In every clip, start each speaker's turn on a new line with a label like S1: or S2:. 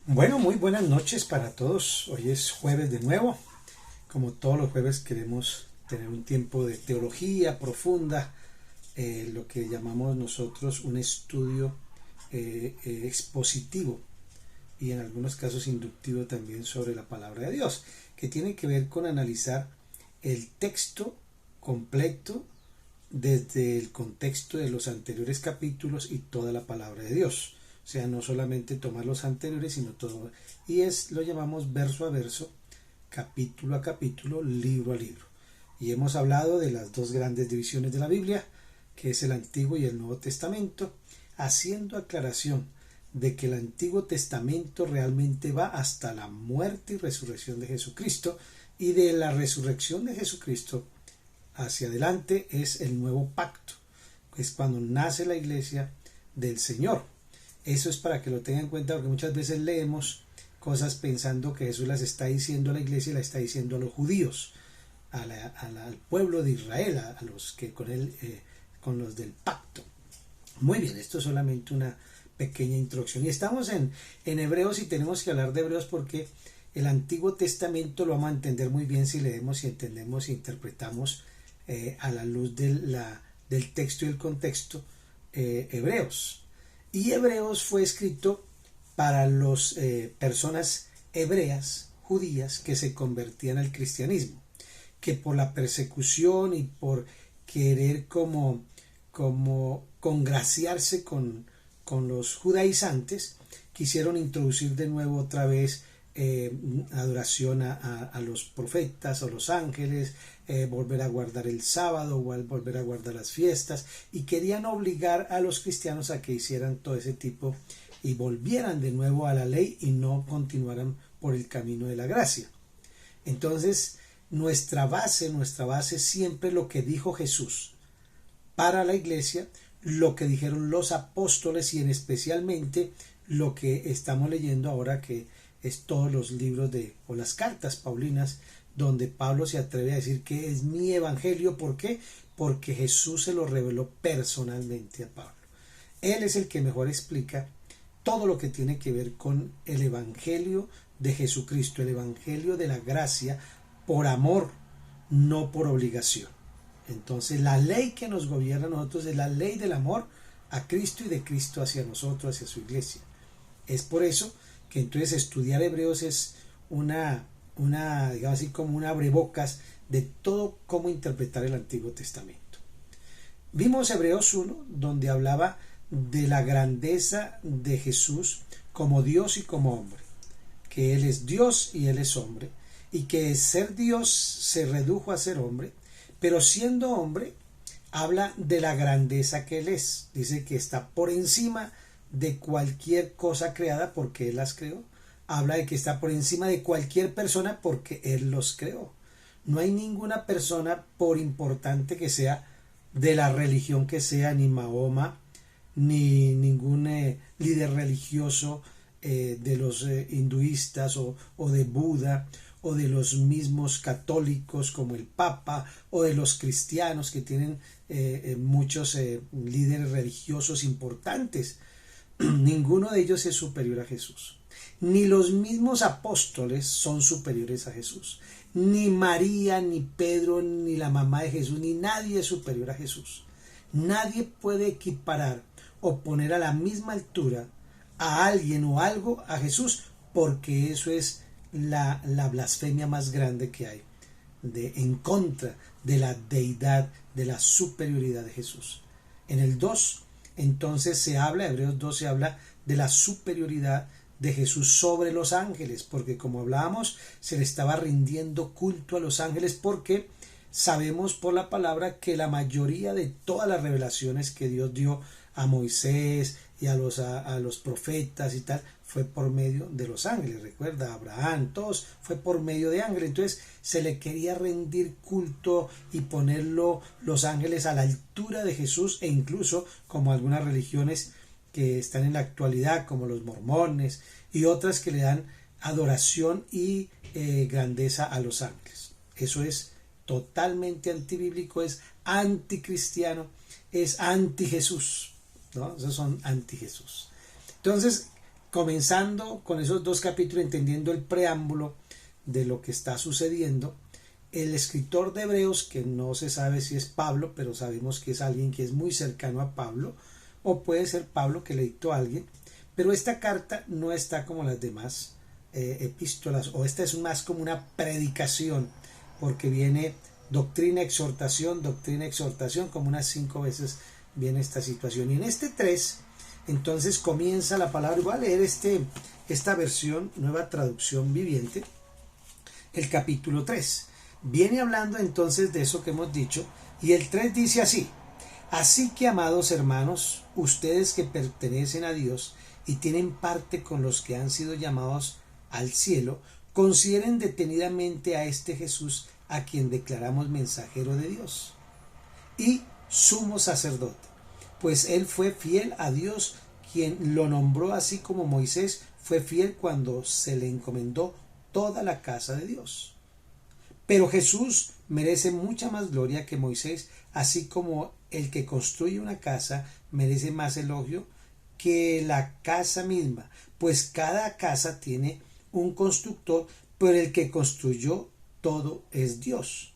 S1: Bueno, muy buenas noches para todos. Hoy es jueves de nuevo. Como todos los jueves queremos tener un tiempo de teología profunda, lo que llamamos nosotros un estudio expositivo y en algunos casos inductivo también sobre la palabra de Dios, que tiene que ver con analizar el texto completo desde el contexto de los anteriores capítulos y toda la palabra de Dios. O sea, no solamente tomar los anteriores, sino todo. Y lo llamamos verso a verso, capítulo a capítulo, libro a libro. Y hemos hablado de las dos grandes divisiones de la Biblia, que es el Antiguo y el Nuevo Testamento, haciendo aclaración de que el Antiguo Testamento realmente va hasta la muerte y resurrección de Jesucristo, y de la resurrección de Jesucristo hacia adelante es el nuevo pacto, es cuando nace la iglesia del Señor. Eso es para que lo tengan en cuenta, porque muchas veces leemos cosas pensando que Jesús las está diciendo a la iglesia y las está diciendo a los judíos, al pueblo de Israel, a los que con él, con los del pacto. Muy bien, esto es solamente una pequeña introducción. Y estamos en Hebreos, y tenemos que hablar de Hebreos porque el Antiguo Testamento lo vamos a entender muy bien si leemos y entendemos e interpretamos a la luz del texto y el contexto Hebreos. Y Hebreos fue escrito para las personas hebreas, judías, que se convertían al cristianismo, que por la persecución y por querer como congraciarse con los judaizantes, quisieron introducir de nuevo otra vez adoración a los profetas, a los ángeles, volver a guardar el sábado, volver a guardar las fiestas, y querían obligar a los cristianos a que hicieran todo ese tipo y volvieran de nuevo a la ley y no continuaran por el camino de la gracia. Entonces, nuestra base siempre lo que dijo Jesús para la iglesia, lo que dijeron los apóstoles, y en especialmente lo que estamos leyendo ahora, que es todos los libros o las cartas paulinas, donde Pablo se atreve a decir que es mi evangelio. ¿Por qué? Porque Jesús se lo reveló personalmente a Pablo. Él es el que mejor explica todo lo que tiene que ver con el evangelio de Jesucristo, el evangelio de la gracia, por amor, no por obligación. Entonces, la ley que nos gobierna a nosotros es la ley del amor a Cristo y de Cristo hacia nosotros, hacia su iglesia. Es por eso que entonces estudiar Hebreos es digamos así, como un abrebocas de todo cómo interpretar el Antiguo Testamento. Vimos Hebreos 1, donde hablaba de la grandeza de Jesús como Dios y como hombre, que Él es Dios y Él es hombre, y que ser Dios se redujo a ser hombre, pero siendo hombre habla de la grandeza que Él es. Dice que está por encima de cualquier cosa creada porque Él las creó. Habla de que está por encima de cualquier persona porque Él los creó. No hay ninguna persona, por importante que sea, de la religión que sea, ni Mahoma, ni ningún líder religioso de los hinduistas o de Buda, o de los mismos católicos como el Papa, o de los cristianos que tienen muchos líderes religiosos importantes. Ninguno de ellos es superior a Jesús. Ni los mismos apóstoles son superiores a Jesús. Ni María, ni Pedro, ni la mamá de Jesús, ni nadie es superior a Jesús. Nadie puede equiparar o poner a la misma altura a alguien o algo a Jesús, porque eso es la blasfemia más grande que hay, en contra de la deidad, de la superioridad de Jesús. En el 2, entonces Hebreos 2 se habla de la superioridad de Jesús sobre los ángeles, porque como hablábamos, se le estaba rindiendo culto a los ángeles, porque sabemos por la palabra que la mayoría de todas las revelaciones que Dios dio a Moisés y a los profetas y tal, fue por medio de los ángeles. Recuerda, Abraham, todos fue por medio de ángeles. Entonces se le quería rendir culto y ponerlo los ángeles a la altura de Jesús, e incluso como algunas religiones que están en la actualidad, como los mormones y otras, que le dan adoración y grandeza a los ángeles. Eso es totalmente antibíblico, es anticristiano, es anti Jesús, ¿no? Esos son anti Jesús. Entonces, comenzando con esos dos capítulos, entendiendo el preámbulo de lo que está sucediendo, el escritor de Hebreos, que no se sabe si es Pablo, pero sabemos que es alguien que es muy cercano a Pablo, o puede ser Pablo que le dictó a alguien, pero esta carta no está como las demás epístolas, o esta es más como una predicación, porque viene doctrina, exhortación, como unas 5 veces viene esta situación. Y en este 3, entonces comienza la palabra. Voy a leer esta versión, nueva traducción viviente, el capítulo 3. Viene hablando entonces de eso que hemos dicho, y el 3 dice así: así que, amados hermanos, ustedes que pertenecen a Dios y tienen parte con los que han sido llamados al cielo, consideren detenidamente a este Jesús, a quien declaramos mensajero de Dios y sumo sacerdote, pues él fue fiel a Dios, quien lo nombró, así como Moisés fue fiel cuando se le encomendó toda la casa de Dios. Pero Jesús merece mucha más gloria que Moisés, así como el que construye una casa merece más elogio que la casa misma, pues cada casa tiene un constructor, pero el que construyó todo es Dios.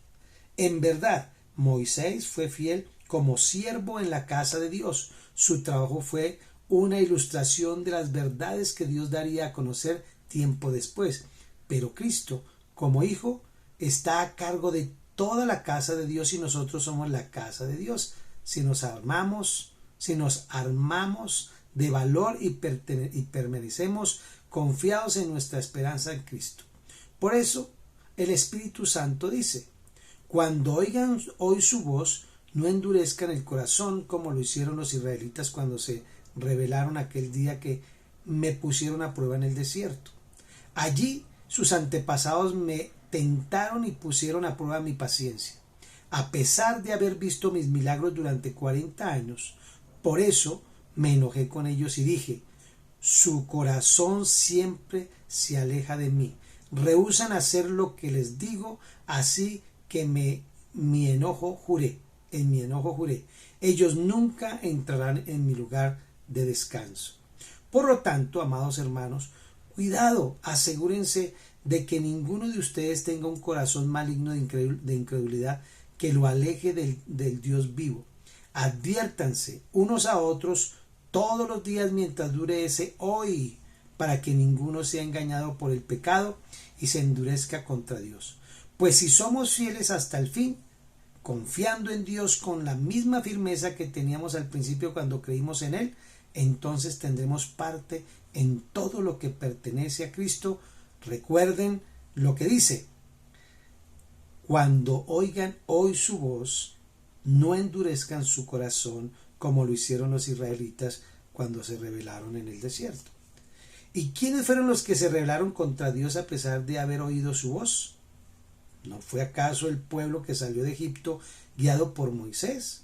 S1: En verdad, Moisés fue fiel como siervo en la casa de Dios. Su trabajo fue una ilustración de las verdades que Dios daría a conocer tiempo después. Pero Cristo, como Hijo, está a cargo de toda la casa de Dios, y nosotros somos la casa de Dios. Si nos armamos de valor y permanecemos confiados en nuestra esperanza en Cristo. Por eso el Espíritu Santo dice: cuando oigan hoy su voz, no endurezcan el corazón como lo hicieron los israelitas cuando se rebelaron aquel día que me pusieron a prueba en el desierto. Allí sus antepasados me tentaron y pusieron a prueba mi paciencia, a pesar de haber visto mis milagros durante 40 años. Por eso me enojé con ellos y dije: su corazón siempre se aleja de mí, rehúsan hacer lo que les digo, así que en mi enojo juré, ellos nunca entrarán en mi lugar de descanso. Por lo tanto, amados hermanos, cuidado, asegúrense de que ninguno de ustedes tenga un corazón maligno de incredulidad que lo aleje del Dios vivo. Adviértanse unos a otros todos los días mientras dure ese hoy, para que ninguno sea engañado por el pecado y se endurezca contra Dios. Pues si somos fieles hasta el fin, confiando en Dios con la misma firmeza que teníamos al principio cuando creímos en Él, entonces tendremos parte en todo lo que pertenece a Cristo. Recuerden lo que dice: cuando oigan hoy su voz, no endurezcan su corazón como lo hicieron los israelitas cuando se rebelaron en el desierto. ¿Y quiénes fueron los que se rebelaron contra Dios a pesar de haber oído su voz? ¿No fue acaso el pueblo que salió de Egipto guiado por Moisés?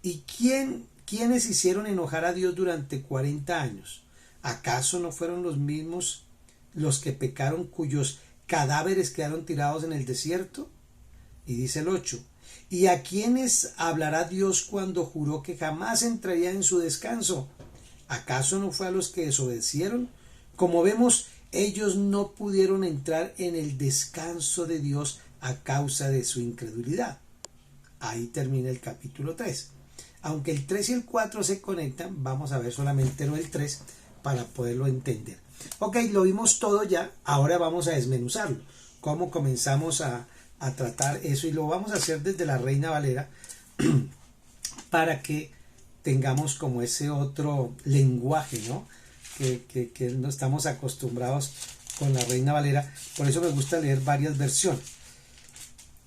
S1: ¿Y quiénes hicieron enojar a Dios durante 40 años? ¿Acaso no fueron los mismos los que pecaron, cuyos cadáveres quedaron tirados en el desierto? Y dice el 8: ¿y a quiénes hablará Dios cuando juró que jamás entraría en su descanso? ¿Acaso no fue a los que desobedecieron? Como vemos, ellos no pudieron entrar en el descanso de Dios a causa de su incredulidad. Ahí termina el capítulo 3. Aunque el 3 y el 4 se conectan, vamos a ver solamente lo del 3 para poderlo entender. Ok, lo vimos todo ya, ahora vamos a desmenuzarlo. ¿Cómo comenzamos a tratar eso? Y lo vamos a hacer desde la Reina Valera para que tengamos como ese otro lenguaje, ¿no? Que no estamos acostumbrados con la Reina Valera. Por eso me gusta leer varias versiones.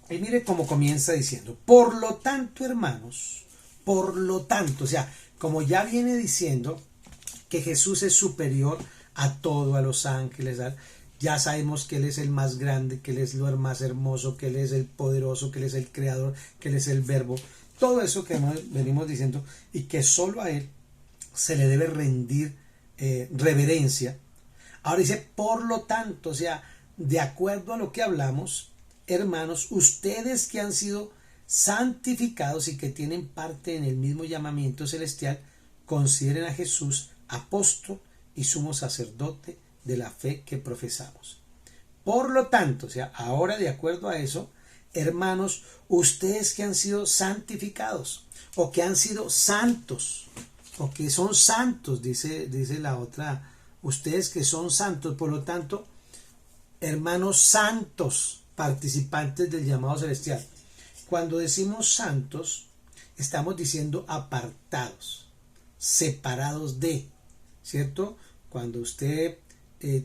S1: Y mire cómo comienza diciendo: por lo tanto, hermanos, por lo tanto, o sea, como ya viene diciendo que Jesús es superior a todo, a los ángeles, ya sabemos que Él es el más grande, que Él es lo más hermoso, que Él es el poderoso, que Él es el creador, que Él es el verbo, todo eso que venimos diciendo, y que solo a Él se le debe rendir reverencia. Ahora dice: por lo tanto, o sea, de acuerdo a lo que hablamos, hermanos, ustedes que han sido santificados y que tienen parte en el mismo llamamiento celestial, consideren a Jesús apóstol y sumo sacerdote de la fe que profesamos. Por lo tanto, o sea, ahora de acuerdo a eso, hermanos, ustedes que han sido santificados o que han sido santos o que son santos, dice la otra, ustedes que son santos, por lo tanto, hermanos santos, participantes del llamado celestial. Cuando decimos santos, estamos diciendo apartados, separados de, ¿cierto? Cuando usted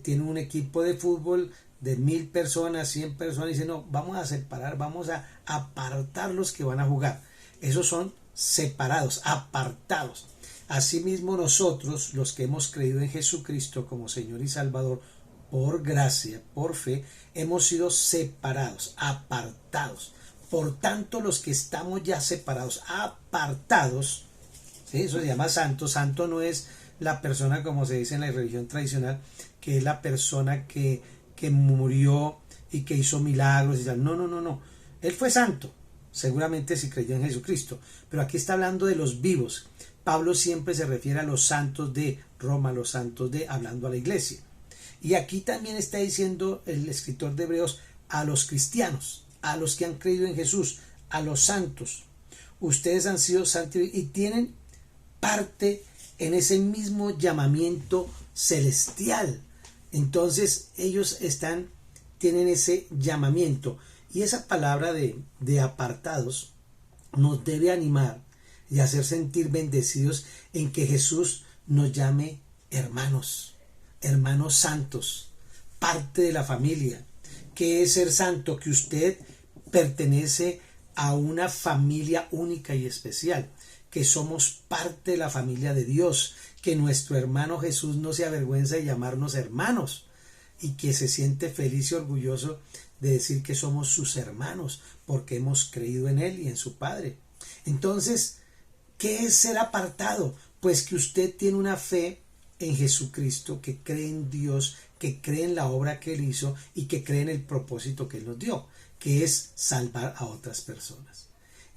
S1: tiene un equipo de fútbol de 1000 personas, 100 personas, dice, no, vamos a separar, vamos a apartar los que van a jugar. Esos son separados, apartados. Asimismo nosotros, los que hemos creído en Jesucristo como Señor y Salvador, por gracia, por fe, hemos sido separados, apartados. Por tanto, los que estamos ya separados, apartados, ¿sí? Eso se llama santo. Santo no es la persona, como se dice en la religión tradicional, que es la persona que murió y que hizo milagros y tal. No, no, no, no. Él fue santo, seguramente si creyó en Jesucristo. Pero aquí está hablando de los vivos. Pablo siempre se refiere a los santos de Roma, los santos de, hablando a la iglesia. Y aquí también está diciendo el escritor de Hebreos a los cristianos, a los que han creído en Jesús, a los santos. Ustedes han sido santificados y tienen parte en ese mismo llamamiento celestial. Entonces ellos tienen ese llamamiento. Y esa palabra de apartados nos debe animar y hacer sentir bendecidos en que Jesús nos llame hermanos, hermanos santos, parte de la familia. ¿Qué es ser santo? Que usted pertenece a una familia única y especial, que somos parte de la familia de Dios, que nuestro hermano Jesús no se avergüenza de llamarnos hermanos y que se siente feliz y orgulloso de decir que somos sus hermanos porque hemos creído en Él y en su Padre. Entonces, ¿qué es ser apartado? Pues que usted tiene una fe en Jesucristo, que cree en Dios, que cree en la obra que Él hizo y que cree en el propósito que Él nos dio, que es salvar a otras personas.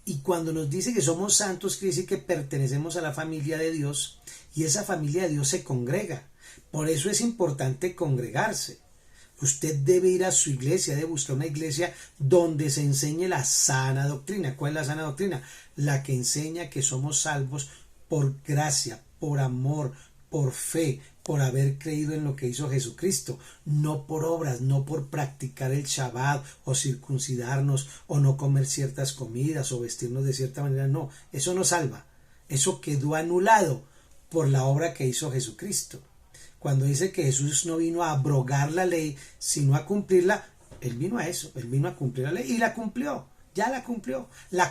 S1: Y cuando nos dice que somos santos, quiere decir que pertenecemos a la familia de Dios y esa familia de Dios se congrega. Por eso es importante congregarse. Usted debe ir a su iglesia, debe buscar una iglesia donde se enseñe la sana doctrina. ¿Cuál es la sana doctrina? La que enseña que somos salvos por gracia, por amor, por fe, por haber creído en lo que hizo Jesucristo, no por obras, no por practicar el Shabbat o circuncidarnos o no comer ciertas comidas o vestirnos de cierta manera. No, eso no salva. Eso quedó anulado por la obra que hizo Jesucristo. Cuando dice que Jesús no vino a abrogar la ley, sino a cumplirla, Él vino a eso, Él vino a cumplir la ley y la cumplió, ya la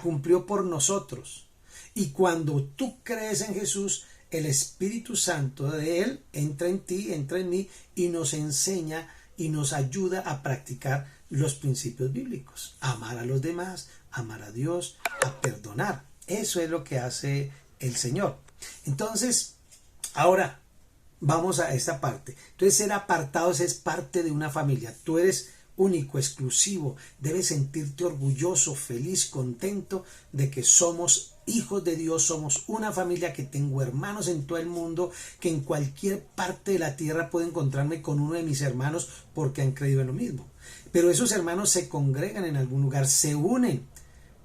S1: cumplió por nosotros. Y cuando tú crees en Jesús, el Espíritu Santo de Él entra en ti, entra en mí y nos enseña y nos ayuda a practicar los principios bíblicos. Amar a los demás, amar a Dios, a perdonar. Eso es lo que hace el Señor. Entonces, ahora vamos a esta parte. Entonces, ser apartados es parte de una familia. Tú eres único, exclusivo. Debes sentirte orgulloso, feliz, contento de que somos hijos de Dios, somos una familia, que tengo hermanos en todo el mundo, que en cualquier parte de la tierra puedo encontrarme con uno de mis hermanos porque han creído en lo mismo. Pero esos hermanos se congregan en algún lugar, se unen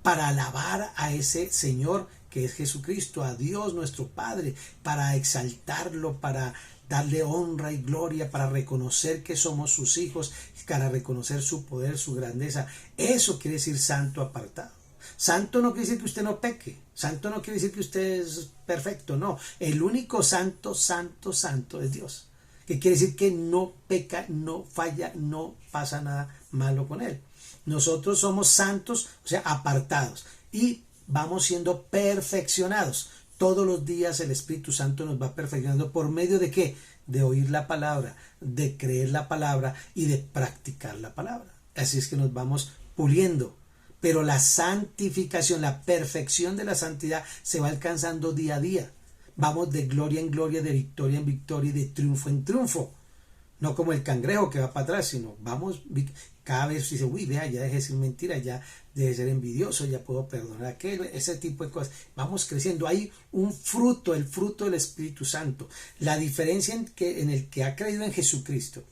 S1: para alabar a ese Señor que es Jesucristo, a Dios nuestro Padre, para exaltarlo, para darle honra y gloria, para reconocer que somos sus hijos, para reconocer su poder, su grandeza. Eso quiere decir santo, apartado. Santo no quiere decir que usted no peque. Santo no quiere decir que usted es perfecto. No, el único santo, santo, santo es Dios. Que quiere decir que no peca, no falla, no pasa nada malo con él. Nosotros somos santos, o sea, apartados. Y vamos siendo perfeccionados. Todos los días el Espíritu Santo nos va perfeccionando. ¿Por medio de qué? De oír la palabra, de creer la palabra y de practicar la palabra. Así es que nos vamos puliendo. Pero la santificación, la perfección de la santidad se va alcanzando día a día. Vamos de gloria en gloria, de victoria en victoria y de triunfo en triunfo. No como el cangrejo que va para atrás, sino vamos, cada vez dice, uy, vea, ya dejé de decir mentira, ya dejé de ser envidioso, ya puedo perdonar a aquel, ese tipo de cosas. Vamos creciendo. Hay un fruto, el fruto del Espíritu Santo. La diferencia en el que ha creído en Jesucristo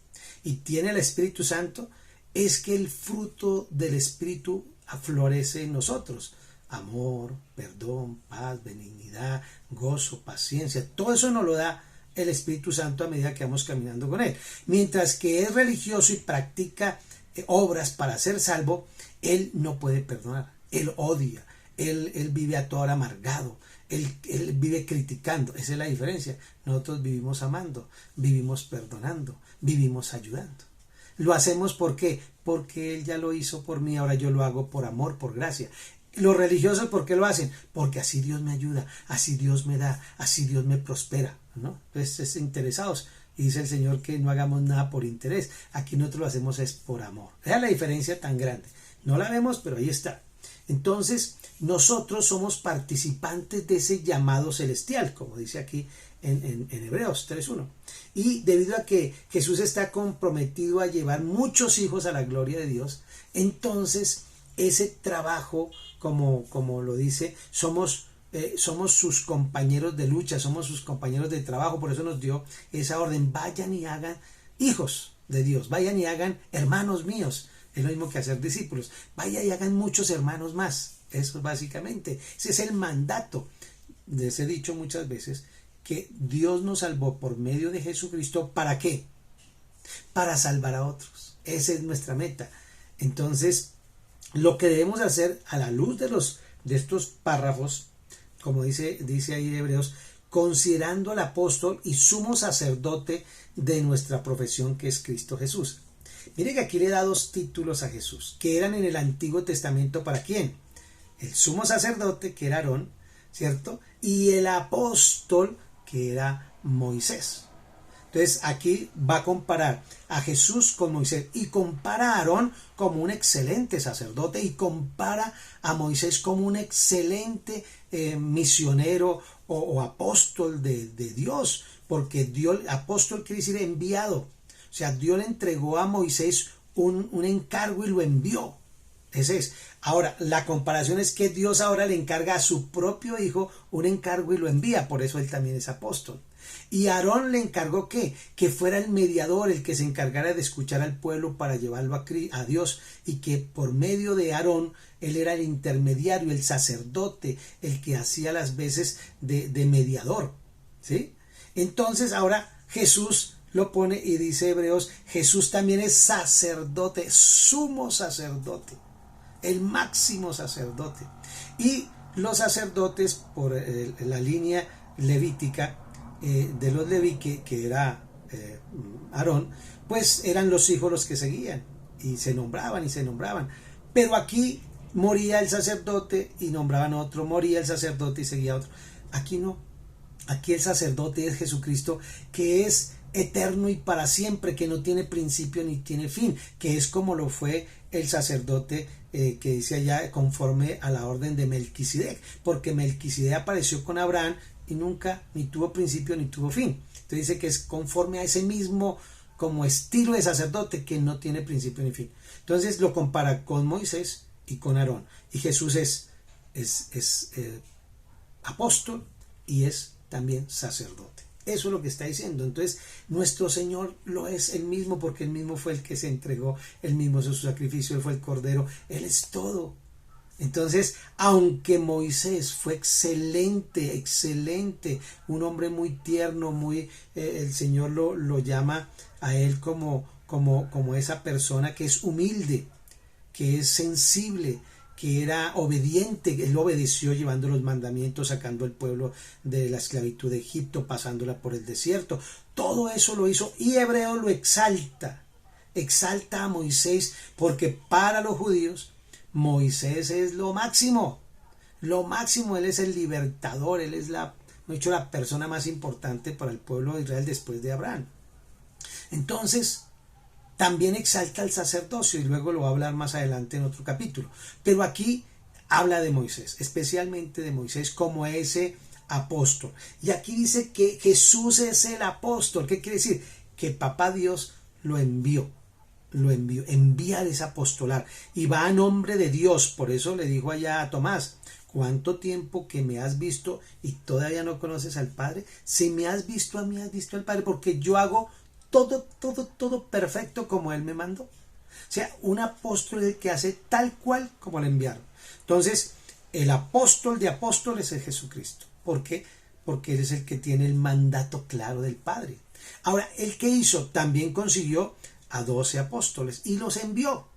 S1: y tiene el Espíritu Santo es que el fruto del Espíritu florece en nosotros. Amor, perdón, paz, benignidad, gozo, paciencia, todo eso nos lo da el Espíritu Santo a medida que vamos caminando con él. Mientras que es religioso y practica obras para ser salvo, él no puede perdonar, él odia, él vive a toda hora amargado, él vive criticando. Esa es la diferencia. Nosotros vivimos amando, vivimos perdonando, vivimos ayudando. Lo hacemos ¿por qué? Porque él ya lo hizo por mí, ahora yo lo hago por amor, por gracia. Los religiosos, ¿por qué lo hacen? Porque así Dios me ayuda, así Dios me da, así Dios me prospera, ¿no? Entonces, interesados. Y dice el Señor que no hagamos nada por interés. Aquí nosotros lo hacemos es por amor. Esa es la diferencia tan grande. No la vemos, pero ahí está. Entonces, nosotros somos participantes de ese llamado celestial, como dice aquí en Hebreos 3.1. Y debido a que Jesús está comprometido a llevar muchos hijos a la gloria de Dios, entonces ese trabajo, como lo dice, somos sus compañeros de lucha, somos sus compañeros de trabajo. Por eso nos dio esa orden: vayan y hagan hijos de Dios, vayan y hagan hermanos míos. Es lo mismo que hacer discípulos. Vayan y hagan muchos hermanos más. Eso básicamente, ese es el mandato. Les he dicho muchas veces que Dios nos salvó por medio de Jesucristo. ¿Para qué? Para salvar a otros. Esa es nuestra meta. Entonces, lo que debemos hacer a la luz de estos párrafos, como dice ahí Hebreos, considerando al apóstol y sumo sacerdote de nuestra profesión, que es Cristo Jesús. Mire que aquí le da dos títulos a Jesús, que eran en el Antiguo Testamento. ¿Para quién? El sumo sacerdote, que era Aarón, ¿cierto? Y el apóstol, que era Moisés. Entonces aquí va a comparar a Jesús con Moisés y compara a Aarón como un excelente sacerdote y compara a Moisés como un excelente misionero o apóstol de Dios, porque Dios, apóstol quiere decir enviado. O sea, Dios le entregó a Moisés un encargo y lo envió. Ese es. Ahora, la comparación es que Dios ahora le encarga a su propio hijo un encargo y lo envía. Por eso él también es apóstol. Y Aarón le encargó ¿qué? Que fuera el mediador, el que se encargara de escuchar al pueblo para llevarlo a Dios, y que por medio de Aarón él era el intermediario, el sacerdote, el que hacía las veces de mediador, ¿sí? Entonces ahora Jesús lo pone y dice Hebreos, Jesús también es sacerdote, sumo sacerdote, el máximo sacerdote. Y los sacerdotes por la línea levítica de los Leví, que era Aarón, pues eran los hijos los que seguían y se nombraban. Pero aquí moría el sacerdote y nombraban otro, moría el sacerdote y seguía otro. Aquí no. Aquí el sacerdote es Jesucristo, que es eterno y para siempre, que no tiene principio ni tiene fin, que es como lo fue el sacerdote que dice allá, conforme a la orden de Melquisedec, porque Melquisedec apareció con Abraham y nunca ni tuvo principio ni tuvo fin. Entonces dice que es conforme a ese mismo como estilo de sacerdote que no tiene principio ni fin. Entonces lo compara con Moisés y con Aarón. Y Jesús es apóstol y es también sacerdote. Eso es lo que está diciendo. Entonces nuestro Señor lo es él mismo, porque él mismo fue el que se entregó, él mismo hizo su sacrificio, él fue el cordero, él es todo. Entonces, aunque Moisés fue excelente, un hombre muy tierno, el Señor lo llama a él como esa persona que es humilde, que es sensible, que era obediente. Él obedeció llevando los mandamientos, sacando al pueblo de la esclavitud de Egipto, pasándola por el desierto. Todo eso lo hizo, y Hebreo lo exalta a Moisés, porque para los judíos Moisés es lo máximo, él es el libertador, él es la persona más importante para el pueblo de Israel después de Abraham. Entonces, también exalta el sacerdocio, y luego lo va a hablar más adelante en otro capítulo. Pero aquí habla de Moisés, especialmente de Moisés como ese apóstol. Y aquí dice que Jesús es el apóstol. ¿Qué quiere decir? que papá Dios lo envió. Envía ese apostolar y va a nombre de Dios. Por eso le dijo allá a Tomás: ¿cuánto tiempo que me has visto y todavía no conoces al Padre? Si me has visto a mí, has visto al Padre, porque yo hago todo perfecto como Él me mandó. O sea, un apóstol es el que hace tal cual como le enviaron. Entonces, el apóstol de apóstoles es Jesucristo. ¿Por qué? Porque Él es el que tiene el mandato claro del Padre. Ahora, ¿el que hizo? También consiguió a 12 apóstoles y los envió.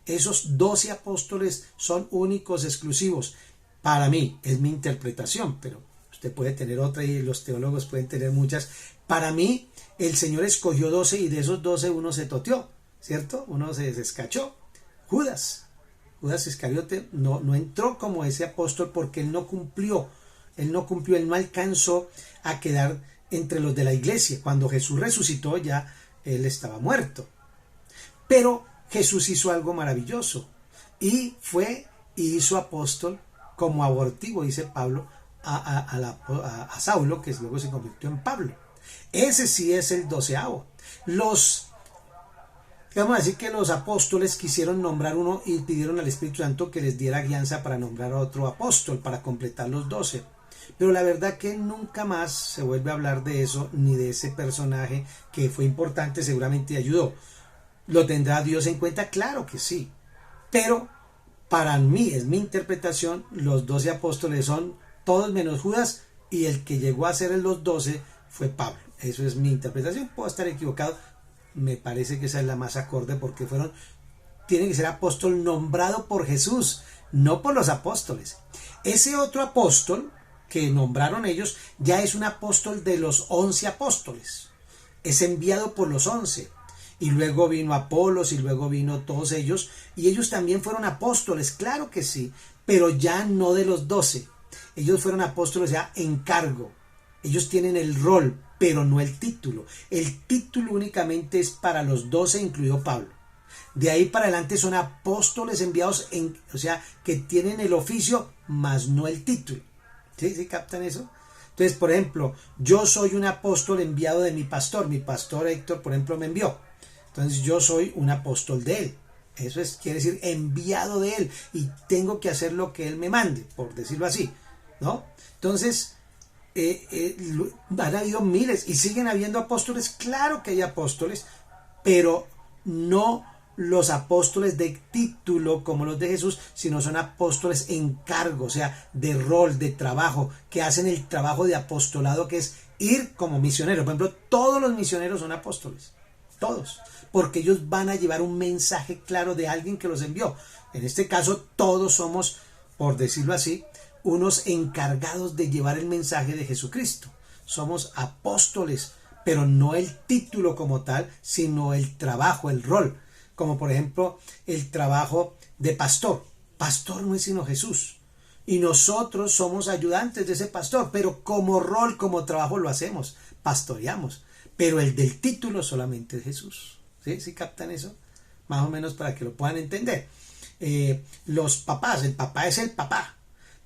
S1: Esos 12 apóstoles son únicos, exclusivos. Para mí, es mi interpretación, pero usted puede tener otra y los teólogos pueden tener muchas. Para mí, el Señor escogió 12 y de esos 12 uno se toteó, ¿cierto? Uno se descachó. Judas Iscariote no entró como ese apóstol porque él no cumplió, él no alcanzó a quedar entre los de la iglesia. Cuando Jesús resucitó ya él estaba muerto. Pero Jesús hizo algo maravilloso y hizo apóstol como abortivo, dice Pablo, a Saulo, que luego se convirtió en Pablo. Ese sí es el 12avo. Vamos a decir que los apóstoles quisieron nombrar uno y pidieron al Espíritu Santo que les diera guianza para nombrar a otro apóstol, para completar los 12. Pero la verdad que nunca más se vuelve a hablar de eso, ni de ese personaje que fue importante, seguramente ayudó. ¿Lo tendrá Dios en cuenta? Claro que sí. Pero para mí, es mi interpretación, los 12 apóstoles son todos menos Judas y el que llegó a ser los 12 fue Pablo. Eso es mi interpretación. Puedo estar equivocado. Me parece que esa es la más acorde porque tiene que ser apóstol nombrado por Jesús, no por los apóstoles. Ese otro apóstol que nombraron ellos ya es un apóstol de los 11 apóstoles. Es enviado por los 11. Y luego vino Apolos y luego vino todos ellos. Y ellos también fueron apóstoles, claro que sí, pero ya no de los 12. Ellos fueron apóstoles ya en cargo. Ellos tienen el rol, pero no el título. El título únicamente es para los 12, incluido Pablo. De ahí para adelante son apóstoles enviados, o sea, que tienen el oficio, más no el título. ¿Sí? ¿Sí captan eso? Entonces, por ejemplo, yo soy un apóstol enviado de mi pastor. Mi pastor Héctor, por ejemplo, me envió. Entonces yo soy un apóstol de él. Eso quiere decir enviado de él. Y tengo que hacer lo que él me mande, por decirlo así, ¿no? Entonces, han habido miles y siguen habiendo apóstoles. Claro que hay apóstoles, pero no los apóstoles de título como los de Jesús, sino son apóstoles en cargo, o sea, de rol, de trabajo, que hacen el trabajo de apostolado, que es ir como misioneros. Por ejemplo, todos los misioneros son apóstoles. Todos, porque ellos van a llevar un mensaje claro de alguien que los envió. En este caso, todos somos, por decirlo así, unos encargados de llevar el mensaje de Jesucristo. Somos apóstoles, pero no el título como tal, sino el trabajo, el rol. Como por ejemplo, el trabajo de pastor. Pastor no es sino Jesús. Y nosotros somos ayudantes de ese pastor, pero como rol, como trabajo lo hacemos, pastoreamos. Pero el del título solamente es Jesús. ¿Sí? ¿Sí captan eso? Más o menos para que lo puedan entender. Los papás, el papá es el papá.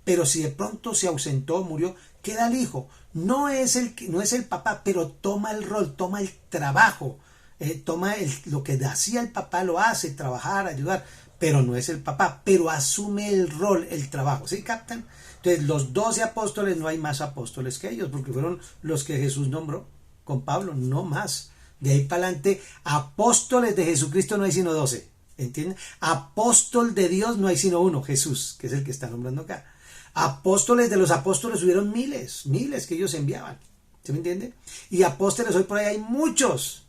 S1: Pero si de pronto se ausentó, murió, queda el hijo. No es el papá, pero toma el rol, toma el trabajo. Lo que hacía el papá lo hace, trabajar, ayudar. Pero no es el papá, pero asume el rol, el trabajo. ¿Sí captan? Entonces los 12 apóstoles, no hay más apóstoles que ellos, porque fueron los que Jesús nombró con Pablo, no más. De ahí para adelante, apóstoles de Jesucristo no hay sino 12, ¿entienden? Apóstol de Dios no hay sino uno, Jesús, que es el que está nombrando acá. Apóstoles de los apóstoles hubieron miles que ellos enviaban, ¿se me entiende? Y apóstoles hoy por ahí hay muchos,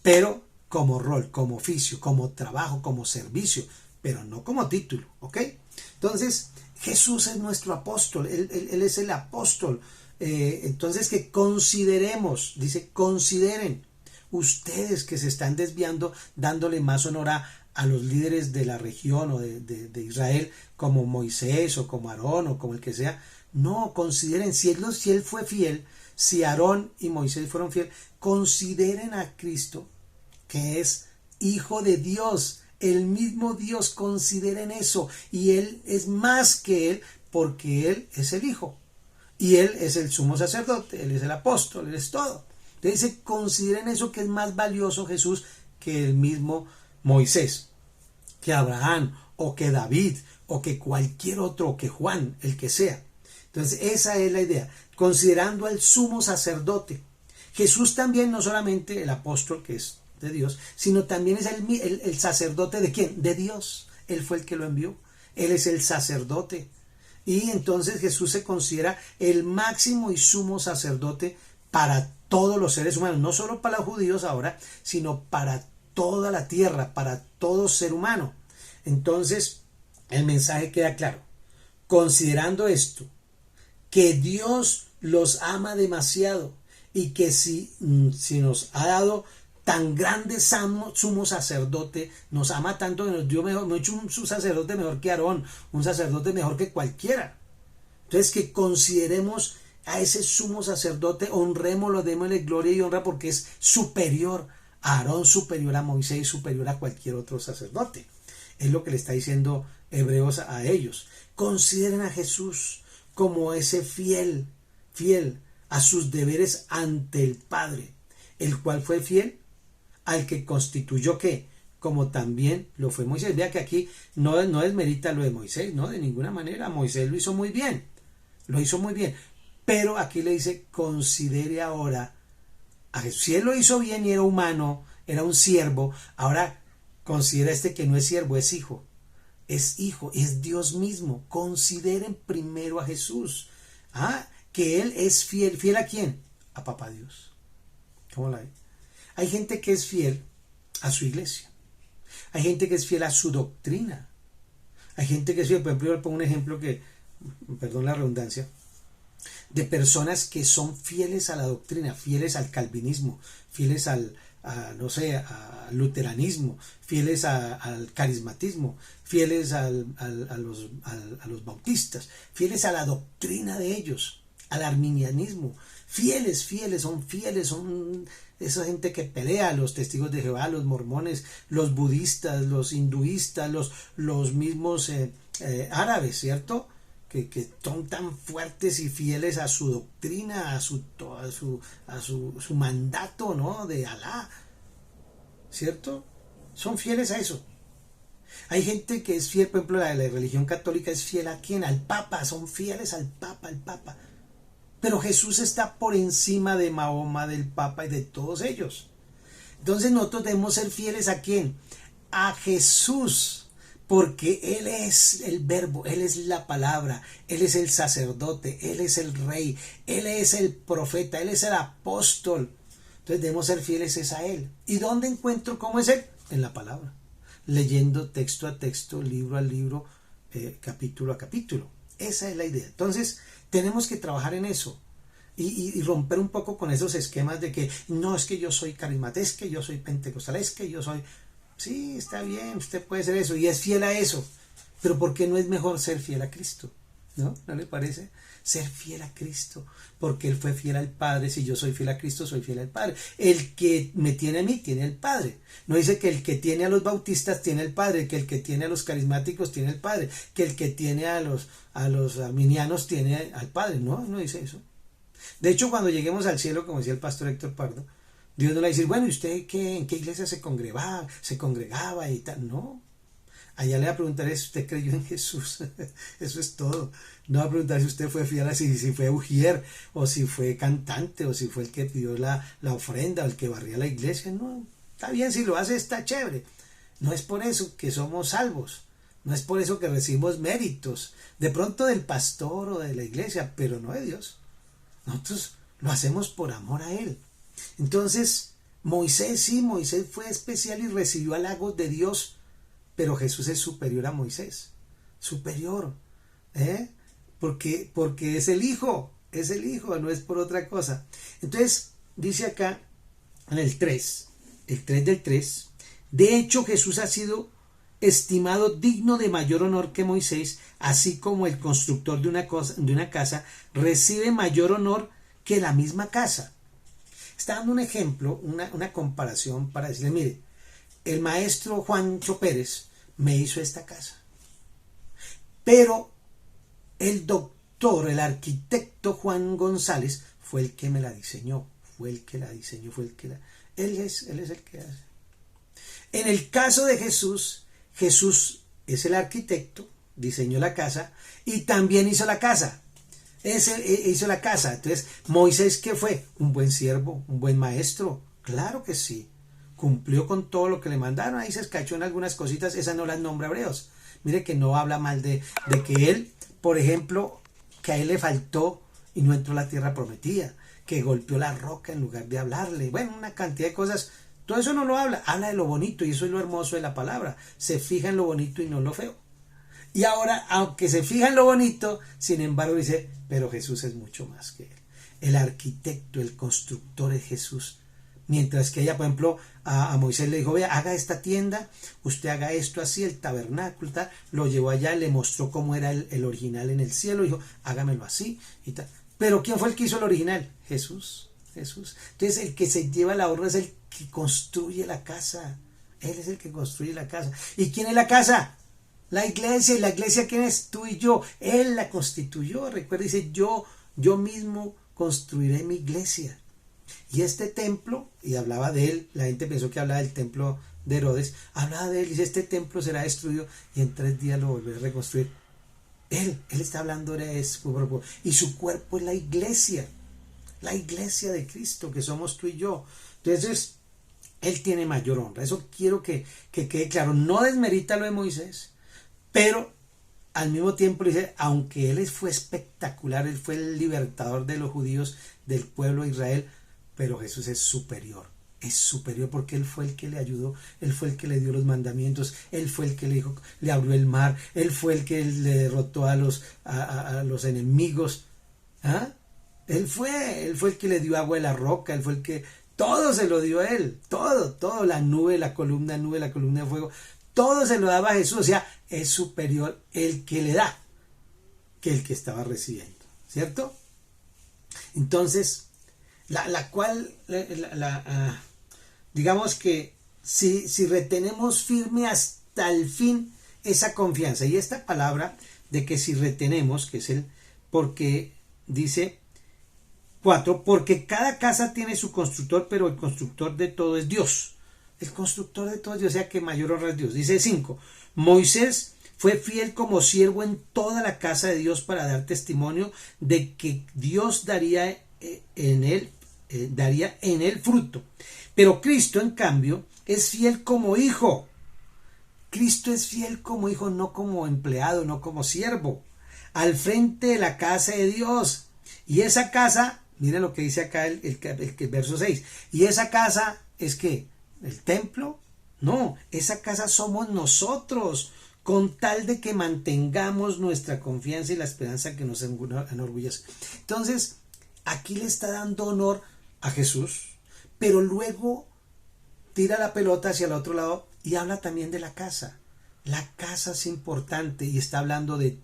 S1: pero como rol, como oficio, como trabajo, como servicio, pero no como título, ¿ok? Entonces, Jesús es nuestro apóstol, él es el apóstol. Entonces que consideremos, dice, consideren ustedes que se están desviando, dándole más honor a los líderes de la región o de Israel, como Moisés o como Aarón o como el que sea. No, consideren, si él fue fiel, si Aarón y Moisés fueron fieles, consideren a Cristo, que es Hijo de Dios, el mismo Dios, consideren eso, y Él es más que Él, porque Él es el Hijo. Y Él es el sumo sacerdote, Él es el apóstol, Él es todo. Entonces dice, consideren eso, que es más valioso Jesús que el mismo Moisés, que Abraham, o que David, o que cualquier otro, o que Juan, el que sea. Entonces esa es la idea, considerando al sumo sacerdote. Jesús también, no solamente el apóstol, que es de Dios, sino también es el sacerdote ¿de quién? De Dios. Él fue el que lo envió. Él es el sacerdote. Y entonces Jesús se considera el máximo y sumo sacerdote para todos los seres humanos, no solo para los judíos ahora, sino para toda la tierra, para todo ser humano. Entonces, el mensaje queda claro. Considerando esto, que Dios los ama demasiado y que si nos ha dado tan grande sumo sacerdote, nos ama tanto que nos dio mejor, nos ha hecho un sacerdote mejor que Aarón, un sacerdote mejor que cualquiera. Entonces que consideremos a ese sumo sacerdote, honrémoslo, démosle gloria y honra porque es superior a Aarón, superior a Moisés, superior a cualquier otro sacerdote. Es lo que le está diciendo Hebreos a ellos. Consideren a Jesús como ese fiel a sus deberes ante el Padre, el cual fue fiel al que constituyó ¿qué? Como también lo fue Moisés. Vea que aquí no desmerita lo de Moisés, no, de ninguna manera. Moisés lo hizo muy bien, pero aquí le dice, considere ahora a Jesús. Si él lo hizo bien y era humano, era un siervo, ahora considera que no es siervo, es hijo, es Dios mismo. Consideren primero a Jesús, que él es fiel. ¿Fiel a quién? A papá Dios. ¿Cómo la ve? Hay gente que es fiel a su iglesia. Hay gente que es fiel a su doctrina. Hay gente que es fiel, por ejemplo, yo pongo un ejemplo que, perdón la redundancia, de personas que son fieles a la doctrina, fieles al calvinismo, fieles al luteranismo, fieles al carismatismo, fieles a los bautistas, fieles a la doctrina de ellos, al arminianismo, fieles, son esa gente que pelea, los testigos de Jehová, los mormones, los budistas, los hinduistas, los mismos árabes, ¿cierto? Que son tan fuertes y fieles a su doctrina, a su mandato, ¿no? De Alá, ¿cierto? Son fieles a eso. Hay gente que es fiel, por ejemplo, la religión católica es fiel a quién, al Papa, son fieles al Papa. Pero Jesús está por encima de Mahoma, del Papa y de todos ellos. Entonces nosotros debemos ser fieles a quién, a Jesús. Porque Él es el verbo, Él es la palabra, Él es el sacerdote, Él es el rey, Él es el profeta, Él es el apóstol. Entonces debemos ser fieles a Él. ¿Y dónde encuentro cómo es Él? En la palabra. Leyendo texto a texto, libro a libro, capítulo a capítulo. Esa es la idea. Entonces tenemos que trabajar en eso. Y romper un poco con esos esquemas de que no, es que yo soy carismático, es que yo soy pentecostal, es que yo soy... Sí, está bien, usted puede ser eso y es fiel a eso, pero ¿por qué no es mejor ser fiel a Cristo? ¿No? ¿No le parece? Ser fiel a Cristo, porque Él fue fiel al Padre. Si yo soy fiel a Cristo, soy fiel al Padre. El que me tiene a mí, tiene al Padre. No dice que el que tiene a los bautistas tiene al Padre, que el que tiene a los carismáticos tiene al Padre, que el que tiene a los arminianos tiene al Padre. No, no dice eso. De hecho, cuando lleguemos al cielo, como decía el pastor Héctor Pardo, Dios no le va a decir, bueno, ¿y usted en qué iglesia se congregaba y tal? No. Allá le va a preguntar si usted creyó en Jesús. Eso es todo. No va a preguntar si usted fue fiel, si fue ujier, o si fue cantante, o si fue el que pidió la ofrenda, o el que barría la iglesia. No, está bien, si lo hace está chévere. No es por eso que somos salvos. No es por eso que recibimos méritos. De pronto del pastor o de la iglesia, pero no de Dios. Nosotros lo hacemos por amor a Él. Entonces, Moisés fue especial y recibió halagos de Dios, pero Jesús es superior a Moisés, superior, porque es el Hijo, no es por otra cosa. Entonces, dice acá en el 3 del 3, de hecho Jesús ha sido estimado digno de mayor honor que Moisés, así como el constructor de una casa recibe mayor honor que la misma casa. Está dando un ejemplo, una comparación para decirle, mire, el maestro Juancho Pérez me hizo esta casa, pero el doctor, el arquitecto Juan González fue el que me la diseñó, fue el que la diseñó, fue el que la... Él es el que hace. En el caso de Jesús, Jesús es el arquitecto, diseñó la casa y también hizo la casa. Hizo la casa. Entonces, Moisés, ¿qué fue? Un buen siervo, un buen maestro. Claro que sí. Cumplió con todo lo que le mandaron. Ahí se escachó en algunas cositas. Esas no las nombra Hebreos. Mire que no habla mal de que él, por ejemplo, que a él le faltó y no entró a la tierra prometida, que golpeó la roca en lugar de hablarle. Bueno, una cantidad de cosas. Todo eso no lo habla. Habla de lo bonito y eso es lo hermoso de la palabra. Se fija en lo bonito y no en lo feo. Y ahora, aunque se fija en lo bonito, sin embargo dice, pero Jesús es mucho más que él. El arquitecto, el constructor es Jesús. Mientras que ella, por ejemplo, a Moisés le dijo, vea, haga esta tienda, usted haga esto así, el tabernáculo, tal. Lo llevó allá, le mostró cómo era el original en el cielo, dijo, hágamelo así y tal. Pero ¿quién fue el que hizo el original? Jesús. Entonces el que se lleva la honra es el que construye la casa. Él es el que construye la casa. ¿Y quién es la casa? La iglesia. ¿Y la iglesia quién es? Tú y yo. Él la constituyó. Recuerda, dice, yo mismo construiré mi iglesia. Y este templo, y hablaba de él, la gente pensó que hablaba del templo de Herodes, hablaba de él, dice, este templo será destruido y en 3 días lo volveré a reconstruir. Él está hablando de su cuerpo, y su cuerpo es la iglesia de Cristo, que somos tú y yo. Entonces, él tiene mayor honra. Eso quiero que quede claro. No desmerita lo de Moisés, pero al mismo tiempo dice, aunque él fue espectacular, él fue el libertador de los judíos, del pueblo de Israel, pero Jesús es superior porque él fue el que le ayudó, él fue el que le dio los mandamientos, él fue el que le abrió el mar, él fue el que le derrotó a los enemigos. ¿Ah? Él fue el que le dio agua de la roca, él fue el que, todo se lo dio a él, todo, la nube, la columna de fuego, todo se lo daba a Jesús. O sea, es superior el que le da que el que estaba recibiendo, ¿cierto? Entonces, digamos que si retenemos firme hasta el fin esa confianza, y esta palabra de que si retenemos, que es porque dice 4, porque cada casa tiene su constructor, pero el constructor de todo es Dios. El constructor de todo es Dios, o sea que mayor honra es Dios. Dice 5, Moisés fue fiel como siervo en toda la casa de Dios para dar testimonio de que Dios daría en él fruto. Pero Cristo, en cambio, es fiel como hijo. Cristo es fiel como hijo, no como empleado, no como siervo, al frente de la casa de Dios. Y esa casa, mire lo que dice acá el verso 6, y esa casa es que el templo, no, esa casa somos nosotros, con tal de que mantengamos nuestra confianza y la esperanza que nos enorgullece. Entonces, aquí le está dando honor a Jesús, pero luego tira la pelota hacia el otro lado y habla también de la casa. La casa es importante y está hablando de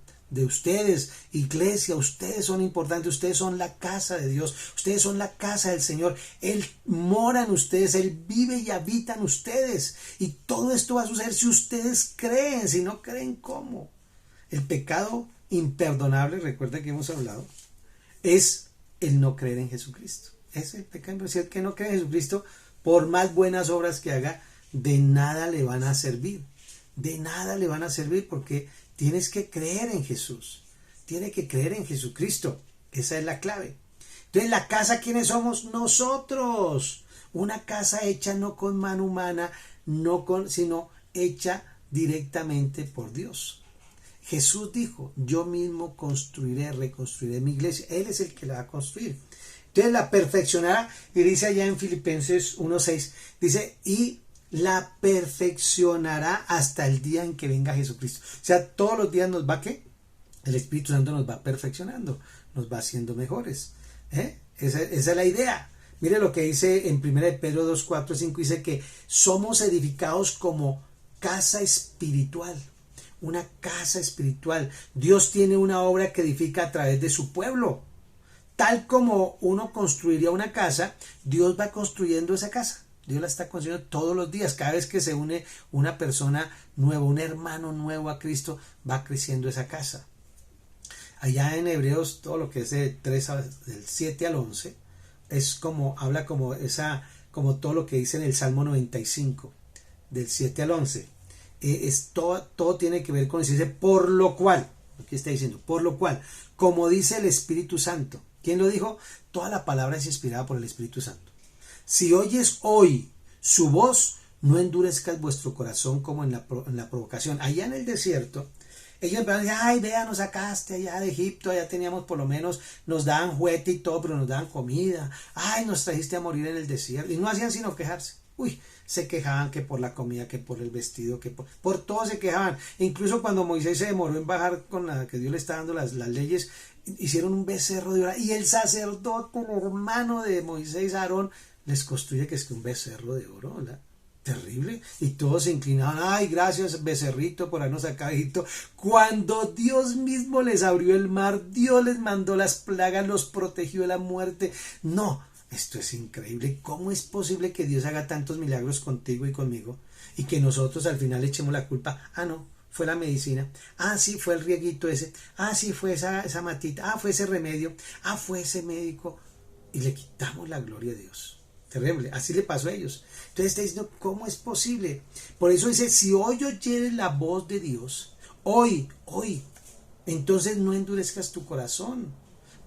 S1: ustedes, iglesia, ustedes son importantes, ustedes son la casa de Dios, ustedes son la casa del Señor, Él mora en ustedes, Él vive y habita en ustedes, y todo esto va a suceder si ustedes creen. Si no creen, ¿cómo? El pecado imperdonable, recuerda que hemos hablado, es el no creer en Jesucristo. Es el pecado. Si el que no cree en Jesucristo, por más buenas obras que haga, de nada le van a servir. De nada le van a servir, porque tienes que creer en Jesús. Tienes que creer en Jesucristo. Esa es la clave. Entonces, ¿la casa quiénes somos? Nosotros. Una casa hecha no con mano humana, sino hecha directamente por Dios. Jesús dijo, yo mismo reconstruiré mi iglesia. Él es el que la va a construir. Entonces la perfeccionará, y dice allá en Filipenses 1:6, dice, y la perfeccionará hasta el día en que venga Jesucristo. O sea, todos los días nos va, ¿qué? El Espíritu Santo nos va perfeccionando, nos va haciendo mejores. Esa es la idea. Mire lo que dice en 1 Pedro 2:4-5, dice que somos edificados como casa espiritual. Una casa espiritual. Dios tiene una obra que edifica a través de su pueblo. Tal como uno construiría una casa, Dios va construyendo esa casa. Dios la está construyendo todos los días. Cada vez que se une una persona nueva, un hermano nuevo a Cristo, va creciendo esa casa. Allá en Hebreos, todo lo que es del 7 al 11, es como, habla como como todo lo que dice en el Salmo 95, del 7 al 11. Todo tiene que ver con eso. Dice, por lo cual, aquí está diciendo, por lo cual, como dice el Espíritu Santo. ¿Quién lo dijo? Toda la palabra es inspirada por el Espíritu Santo. Si oyes hoy su voz, no endurezcas vuestro corazón como en la provocación. Allá en el desierto, ellos empezaron a decir, ay, vea, nos sacaste allá de Egipto, allá teníamos por lo menos, nos daban juguete y todo, pero nos daban comida. Ay, nos trajiste a morir en el desierto. Y no hacían sino quejarse. Uy, se quejaban que por la comida, que por el vestido, que por todo se quejaban. E incluso cuando Moisés se demoró en bajar con la que Dios le está dando las leyes, hicieron un becerro de oro. Y el sacerdote, el hermano de Moisés, Aarón, les construye que es que un becerro de oro, ¿verdad? Terrible, y todos se inclinaban, ay, gracias becerrito por habernos sacado de Egipto, cuando Dios mismo les abrió el mar, Dios les mandó las plagas, los protegió de la muerte. No, esto es increíble. ¿Cómo es posible que Dios haga tantos milagros contigo y conmigo y que nosotros al final le echemos la culpa? Ah, no, fue la medicina, ah, sí, fue el rieguito ese, ah, sí, fue esa matita, ah, fue ese remedio, ah, fue ese médico, y le quitamos la gloria a Dios. Terrible, así le pasó a ellos. Entonces está diciendo, ¿cómo es posible? Por eso dice, si hoy oyes la voz de Dios, hoy, entonces no endurezcas tu corazón,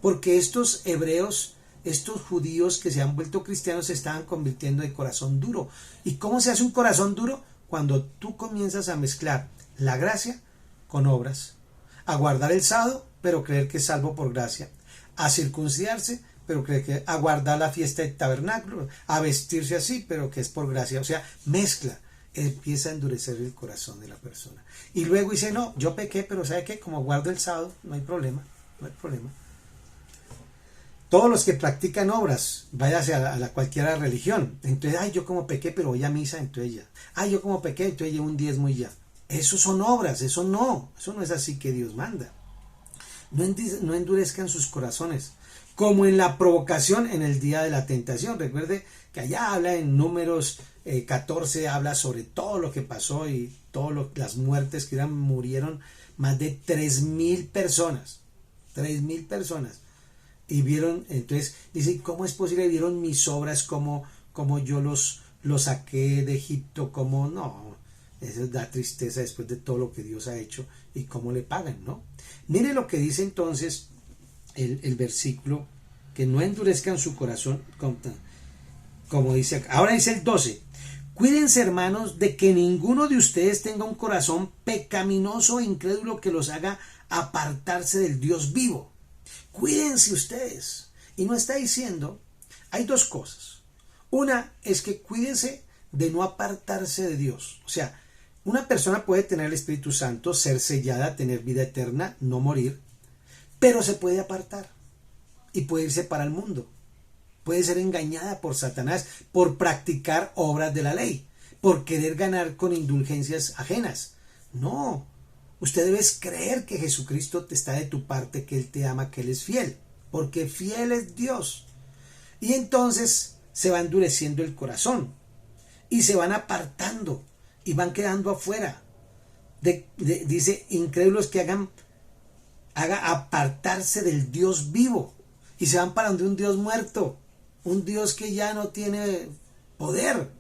S1: porque estos hebreos, estos judíos que se han vuelto cristianos se estaban convirtiendo en corazón duro. ¿Y cómo se hace un corazón duro? Cuando tú comienzas a mezclar la gracia con obras, a guardar el sábado, pero creer que es salvo por gracia, a circuncidarse, pero que a guardar la fiesta del tabernáculo, a vestirse así, pero que es por gracia. O sea, mezcla, empieza a endurecer el corazón de la persona. Y luego dice, no, yo pequé, pero ¿sabe qué? Como guardo el sábado, no hay problema, no hay problema. Todos los que practican obras, váyase a la cualquiera religión. Entonces, ay, yo como pequé, pero voy a misa, entonces ya. Ay, yo como pequé, entonces llevo un diezmo y ya. Eso son obras, eso no es así que Dios manda. No endurezcan sus corazones, como en la provocación en el día de la tentación. Recuerde que allá habla en Números 14, habla sobre todo lo que pasó y todas las muertes que murieron más de 3,000 personas. 3,000 personas. Y vieron, entonces, dice, ¿cómo es posible? Vieron mis obras, como yo los saqué de Egipto, como no. Eso da tristeza después de todo lo que Dios ha hecho y cómo le pagan, ¿no? Mire lo que dice entonces el versículo, que no endurezcan su corazón, como dice acá. Ahora dice el 12, cuídense, hermanos, de que ninguno de ustedes tenga un corazón pecaminoso e incrédulo que los haga apartarse del Dios vivo. Cuídense ustedes. Y no está diciendo, hay dos cosas. Una es que cuídense de no apartarse de Dios. O sea, una persona puede tener el Espíritu Santo, ser sellada, tener vida eterna, no morir, pero se puede apartar y puede irse para el mundo. Puede ser engañada por Satanás por practicar obras de la ley, por querer ganar con indulgencias ajenas. No, usted debe creer que Jesucristo está de tu parte, que Él te ama, que Él es fiel, porque fiel es Dios. Y entonces se va endureciendo el corazón y se van apartando y van quedando afuera. Dice, incrédulos que haga apartarse del Dios vivo y se van para donde un Dios muerto, un Dios que ya no tiene poder.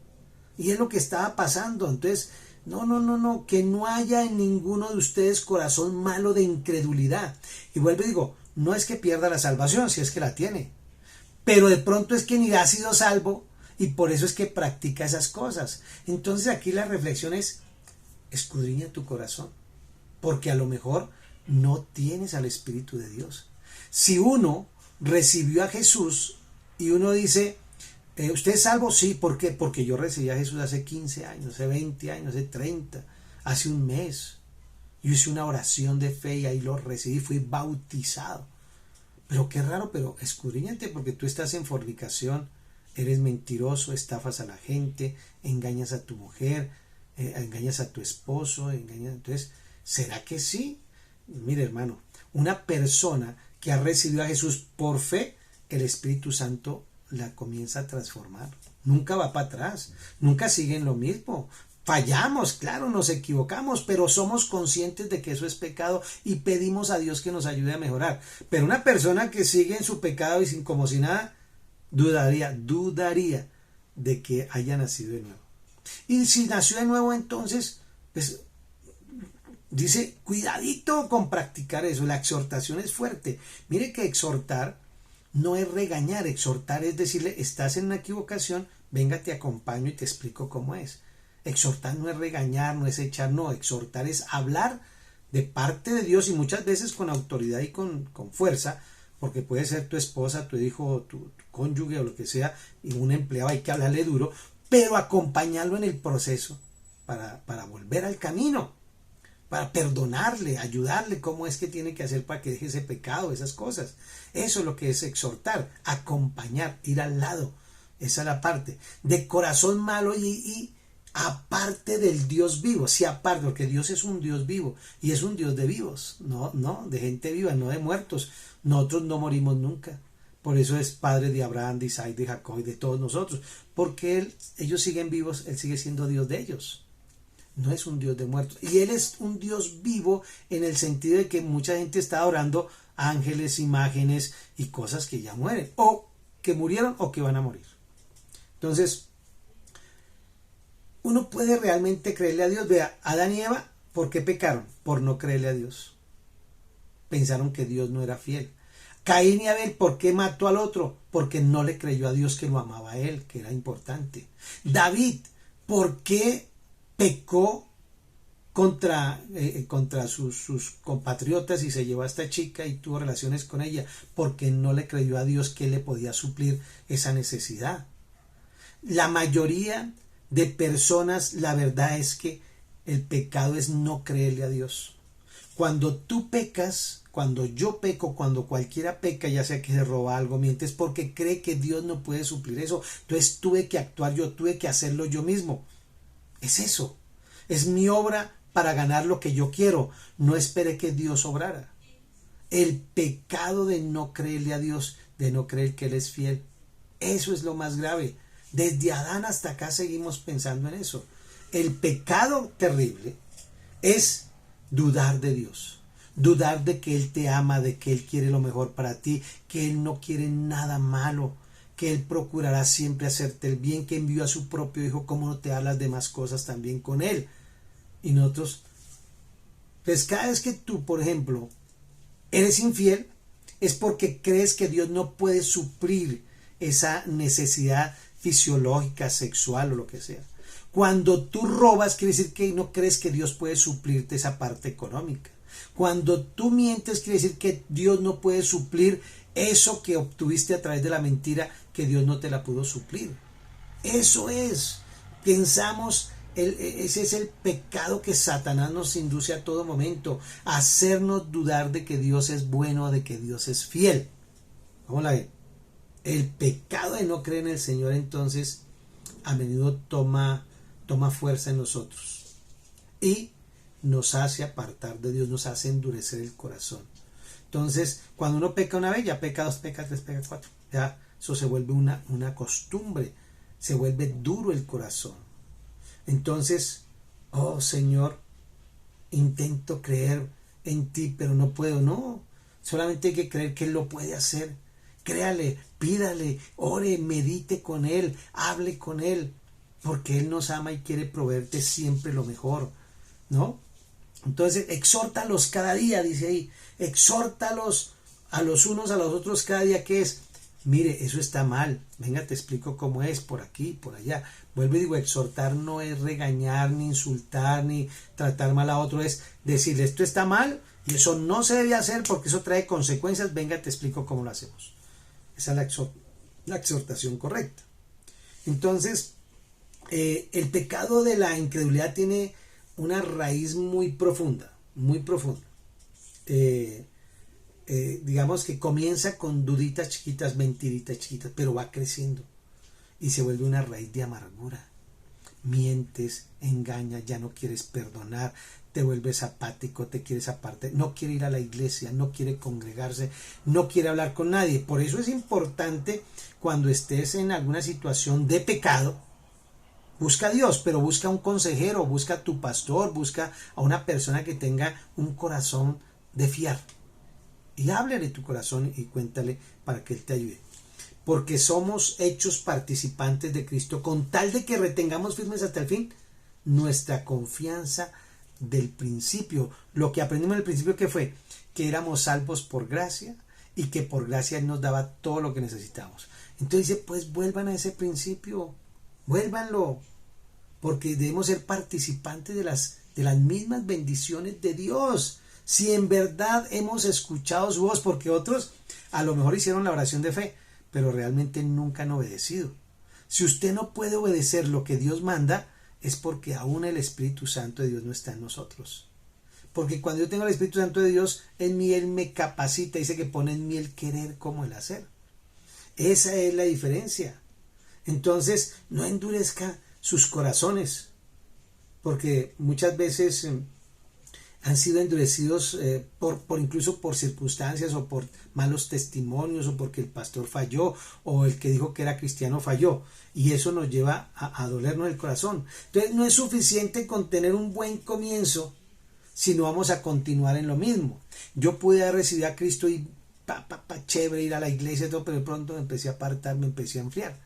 S1: Y es lo que estaba pasando. Entonces, no, que no haya en ninguno de ustedes corazón malo de incredulidad. Y vuelvo y digo, no es que pierda la salvación, si es que la tiene, pero de pronto es que ni ha sido salvo y por eso es que practica esas cosas. Entonces aquí la reflexión es, escudriña tu corazón, porque a lo mejor no tienes al Espíritu de Dios. Si uno recibió a Jesús y uno dice, ¿usted es salvo? Sí, ¿por qué? Porque yo recibí a Jesús hace 15 años, hace 20 años, hace 30, hace un mes. Yo hice una oración de fe y ahí lo recibí, fui bautizado. Pero qué raro, pero escudriñate, porque tú estás en fornicación, eres mentiroso, estafas a la gente, engañas a tu mujer, engañas a tu esposo, entonces, ¿será que sí? Mire, hermano, una persona que ha recibido a Jesús por fe, el Espíritu Santo la comienza a transformar. Nunca va para atrás, nunca sigue en lo mismo. Fallamos, claro, nos equivocamos, pero somos conscientes de que eso es pecado y pedimos a Dios que nos ayude a mejorar. Pero una persona que sigue en su pecado y como si nada, dudaría de que haya nacido de nuevo. Y si nació de nuevo, entonces, pues dice, cuidadito con practicar eso. La exhortación es fuerte. Mire que exhortar no es regañar, exhortar es decirle, estás en una equivocación, venga, te acompaño y te explico cómo es. Exhortar no es regañar, no es echar, no, exhortar es hablar de parte de Dios y muchas veces con autoridad y con fuerza, porque puede ser tu esposa, tu hijo, tu cónyuge o lo que sea, y un empleado hay que hablarle duro, pero acompañarlo en el proceso para volver al camino, para perdonarle, ayudarle cómo es que tiene que hacer para que deje ese pecado, esas cosas. Eso es lo que es exhortar, acompañar, ir al lado. Esa es la parte. De corazón malo y aparte del Dios vivo, sí aparte, porque Dios es un Dios vivo y es un Dios de vivos, no, de gente viva, no de muertos. Nosotros no morimos nunca. Por eso es padre de Abraham, de Isaac, de Jacob y de todos nosotros. Porque ellos siguen vivos, Él sigue siendo Dios de ellos. No es un Dios de muertos. Y Él es un Dios vivo en el sentido de que mucha gente está adorando ángeles, imágenes y cosas que ya mueren. O que murieron o que van a morir. Entonces, uno puede realmente creerle a Dios. Vea, Adán y Eva, ¿por qué pecaron? Por no creerle a Dios. Pensaron que Dios no era fiel. Caín y Abel, ¿por qué mató al otro? Porque no le creyó a Dios que lo amaba a él, que era importante. David, ¿por qué pecó contra sus compatriotas y se llevó a esta chica y tuvo relaciones con ella? Porque no le creyó a Dios que le podía suplir esa necesidad. La mayoría de personas, la verdad es que el pecado es no creerle a Dios. Cuando tú pecas, cuando yo peco, cuando cualquiera peca, ya sea que se roba algo, miente, es porque cree que Dios no puede suplir eso. Entonces tuve que actuar yo, tuve que hacerlo yo mismo. Es eso. Es mi obra para ganar lo que yo quiero. No esperé que Dios obrara. El pecado de no creerle a Dios, de no creer que Él es fiel, eso es lo más grave. Desde Adán hasta acá seguimos pensando en eso. El pecado terrible es dudar de Dios, dudar de que Él te ama, de que Él quiere lo mejor para ti, que Él no quiere nada malo, que Él procurará siempre hacerte el bien, que envió a su propio Hijo, como no te hablas de más cosas también con Él. Y nosotros, pues cada vez que tú, por ejemplo, eres infiel, es porque crees que Dios no puede suplir esa necesidad fisiológica, sexual o lo que sea. Cuando tú robas, quiere decir que no crees que Dios puede suplirte esa parte económica. Cuando tú mientes, quiere decir que Dios no puede suplir eso que obtuviste a través de la mentira, que Dios no te la pudo suplir. Eso es. Pensamos, ese es el pecado que Satanás nos induce a todo momento, a hacernos dudar de que Dios es bueno, de que Dios es fiel. ¿Cómo la ven? El pecado de no creer en el Señor, entonces, a menudo toma fuerza en nosotros y nos hace apartar de Dios, nos hace endurecer el corazón. Entonces, cuando uno peca una vez, ya peca dos, peca tres, peca cuatro, ya eso se vuelve una costumbre, se vuelve duro el corazón. Entonces, oh Señor, intento creer en ti, pero no puedo. No, solamente hay que creer que Él lo puede hacer. Créale, pídale, ore, medite con Él, hable con Él, porque Él nos ama y quiere proveerte siempre lo mejor, ¿no? Entonces, exhórtalos cada día, dice ahí, exhórtalos a los unos a los otros cada día, que es, mire, eso está mal, venga, te explico cómo es, por aquí, por allá. Vuelvo y digo, exhortar no es regañar, ni insultar, ni tratar mal a otro, es decirle, esto está mal y eso no se debe hacer porque eso trae consecuencias, venga, te explico cómo lo hacemos. Esa es la exhortación correcta. Entonces, el pecado de la incredulidad tiene una raíz muy profunda, muy profunda. Digamos que comienza con duditas chiquitas, mentiritas chiquitas, pero va creciendo y se vuelve una raíz de amargura. Mientes, engañas, ya no quieres perdonar, te vuelves apático, te quieres aparte, no quiere ir a la iglesia, no quiere congregarse, no quiere hablar con nadie. Por eso es importante, cuando estés en alguna situación de pecado, busca a Dios, pero busca un consejero, busca a tu pastor, busca a una persona que tenga un corazón de fiar. Y háblale tu corazón y cuéntale para que Él te ayude. porque somos hechos participantes de Cristo, con tal de que retengamos firmes hasta el fin nuestra confianza del principio. Lo que aprendimos del principio, que fue que éramos salvos por gracia y que por gracia Él nos daba todo lo que necesitábamos. Entonces dice, pues vuelvan a ese principio, vuélvanlo, porque debemos ser participantes de las mismas bendiciones de Dios. Si en verdad hemos escuchado su voz, porque otros a lo mejor hicieron la oración de fe, pero realmente nunca han obedecido. Si usted no puede obedecer lo que Dios manda, es porque aún el Espíritu Santo de Dios no está en nosotros. Porque cuando yo tengo el Espíritu Santo de Dios en mí, Él me capacita, dice que pone en mí el querer como el hacer. Esa es la diferencia. Entonces, no endurezca sus corazones, porque muchas veces han sido endurecidos incluso por circunstancias o por malos testimonios, o porque el pastor falló, o el que dijo que era cristiano falló, y eso nos lleva a dolernos el corazón. Entonces no es suficiente con tener un buen comienzo si no vamos a continuar en lo mismo. Yo pude haber recibido a Cristo y chévere ir a la iglesia y todo, pero de pronto me empecé a apartar, me empecé a enfriar.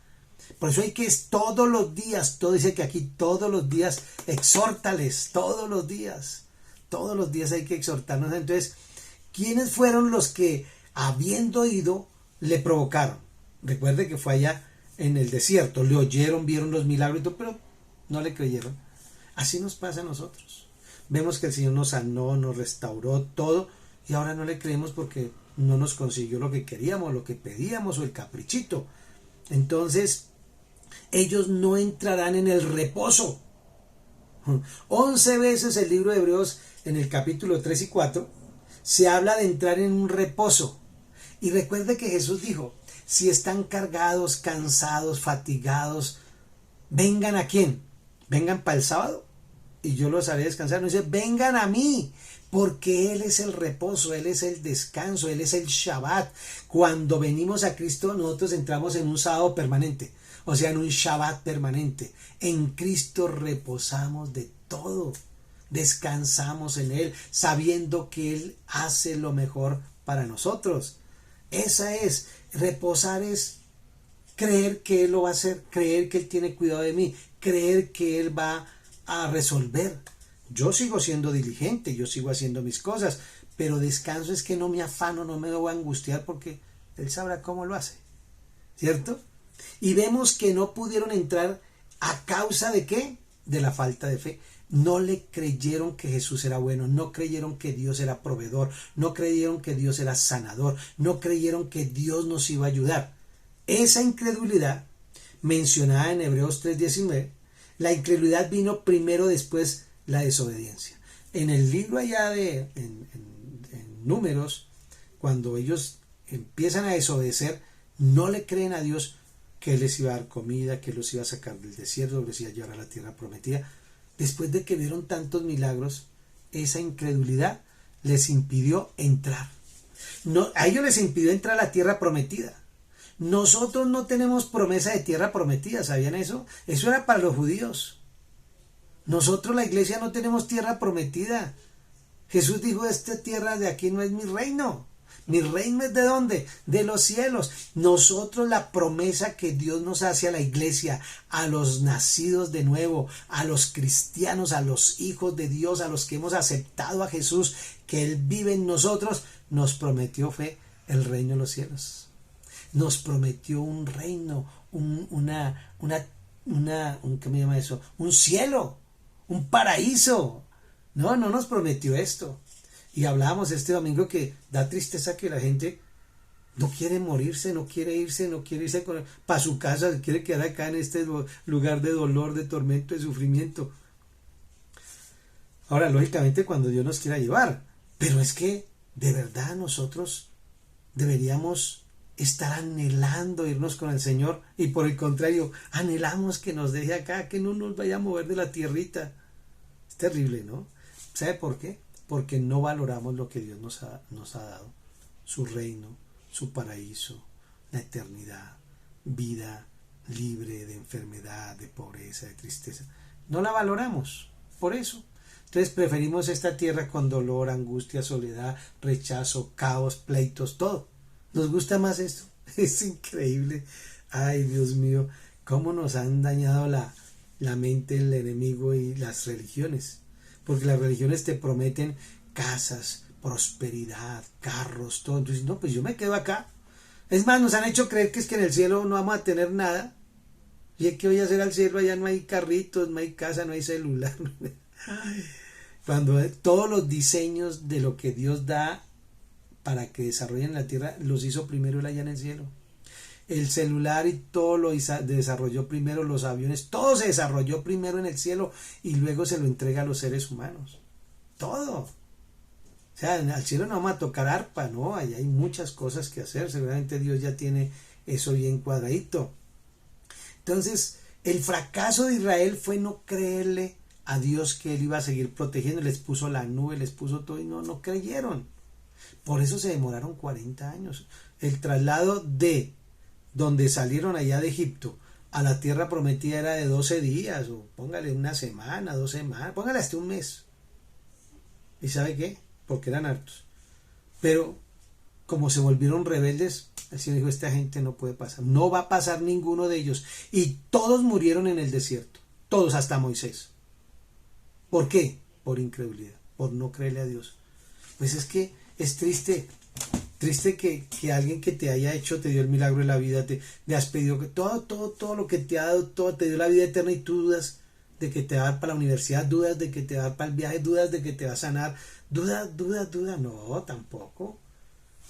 S1: Por eso hay que todos los días, todo dice que aquí todos los días exhórtales, todos los días hay que exhortarnos. Entonces, ¿quiénes fueron los que, habiendo oído, le provocaron? Recuerde que fue allá en el desierto, le oyeron, vieron los milagros y todo, pero no le creyeron. Así nos pasa a nosotros. Vemos que el Señor nos sanó, nos restauró todo, y ahora no le creemos porque no nos consiguió lo que queríamos, lo que pedíamos, o el caprichito. Entonces, ellos no entrarán en el reposo. 11 veces el libro de Hebreos, en el capítulo 3 y 4, se habla de entrar en un reposo. Y recuerde que Jesús dijo, si están cargados, cansados, fatigados, vengan ¿a quién? Vengan para el sábado y yo los haré descansar. No dice, vengan a mí, porque Él es el reposo, Él es el descanso, Él es el Shabbat. Cuando venimos a Cristo, nosotros entramos en un sábado permanente, o sea, en un Shabbat permanente. En Cristo reposamos de todo, descansamos en Él, sabiendo que Él hace lo mejor para nosotros. Esa es, reposar es creer que Él lo va a hacer, creer que Él tiene cuidado de mí, creer que Él va a resolver. Yo sigo siendo diligente, yo sigo haciendo mis cosas, pero descanso es que no me afano, no me voy a angustiar, porque Él sabrá cómo lo hace, ¿cierto? Y vemos que no pudieron entrar a causa de ¿qué? De la falta de fe. No le creyeron que Jesús era bueno, no creyeron que Dios era proveedor, no creyeron que Dios era sanador, no creyeron que Dios nos iba a ayudar. Esa incredulidad, mencionada en Hebreos 3:19, la incredulidad vino primero, después la desobediencia. En el libro allá en Números, cuando ellos empiezan a desobedecer, no le creen a Dios que Él les iba a dar comida, que los iba a sacar del desierto, los iba a llevar a la tierra prometida. Después de que vieron tantos milagros, esa incredulidad les impidió entrar. No, a ellos les impidió entrar a la tierra prometida. Nosotros no tenemos promesa de tierra prometida, ¿sabían eso? Eso era para los judíos. Nosotros, la iglesia, no tenemos tierra prometida. Jesús dijo, esta tierra de aquí no es mi reino. Mi reino es ¿de dónde? De los cielos. Nosotros, la promesa que Dios nos hace a la iglesia, a los nacidos de nuevo, a los cristianos, a los hijos de Dios, a los que hemos aceptado a Jesús, que Él vive en nosotros, nos prometió el reino de los cielos. Nos prometió un reino, ¿qué me llama eso? Un cielo, un paraíso. No nos prometió esto. Y hablábamos este domingo que da tristeza que la gente no quiere morirse, no quiere irse para su casa, quiere quedar acá en este lugar de dolor, de tormento, de sufrimiento. Ahora, lógicamente, cuando Dios nos quiera llevar, pero es que de verdad nosotros deberíamos estar anhelando irnos con el Señor, y por el contrario, anhelamos que nos deje acá, que no nos vaya a mover de la tierrita. Es terrible, ¿no? ¿Sabe por qué? Porque no valoramos lo que Dios nos ha dado, su reino, su paraíso, la eternidad, vida libre de enfermedad, de pobreza, de tristeza. No la valoramos, por eso. Entonces preferimos esta tierra con dolor, angustia, soledad, rechazo, caos, pleitos, todo. Nos gusta más esto. Es increíble. Ay, Dios mío, cómo nos han dañado la mente el enemigo y las religiones. Porque las religiones te prometen casas, prosperidad, carros, todo. Entonces, no, pues yo me quedo acá. Es más, nos han hecho creer que es que en el cielo no vamos a tener nada. ¿Y es que voy a hacer al cielo? Allá no hay carritos, no hay casa, no hay celular. Cuando todos los diseños de lo que Dios da para que desarrollen la tierra, los hizo primero él allá en el cielo. El celular y todo lo desarrolló primero, los aviones, todo se desarrolló primero en el cielo y luego se lo entrega a los seres humanos. Todo. O sea, al cielo no vamos a tocar arpa, ¿no? Allá hay muchas cosas que hacer. Seguramente Dios ya tiene eso bien cuadradito. Entonces, el fracaso de Israel fue no creerle a Dios que él iba a seguir protegiendo. Les puso la nube, les puso todo y no creyeron. Por eso se demoraron 40 años. El traslado de donde salieron allá de Egipto a la tierra prometida era de 12 días, o póngale una semana, 2 semanas, póngale hasta un mes. ¿Y sabe qué? Porque eran hartos. Pero como se volvieron rebeldes, el Señor dijo, esta gente no puede pasar, no va a pasar ninguno de ellos. Y todos murieron en el desierto, todos hasta Moisés. ¿Por qué? Por incredulidad, por no creerle a Dios. Pues es que es triste que alguien que te haya hecho, te dio el milagro de la vida, te has pedido que todo lo que te ha dado, todo te dio la vida eterna y tú dudas de que te va a dar para la universidad, dudas de que te va a dar para el viaje, dudas de que te va a sanar, duda, no, tampoco.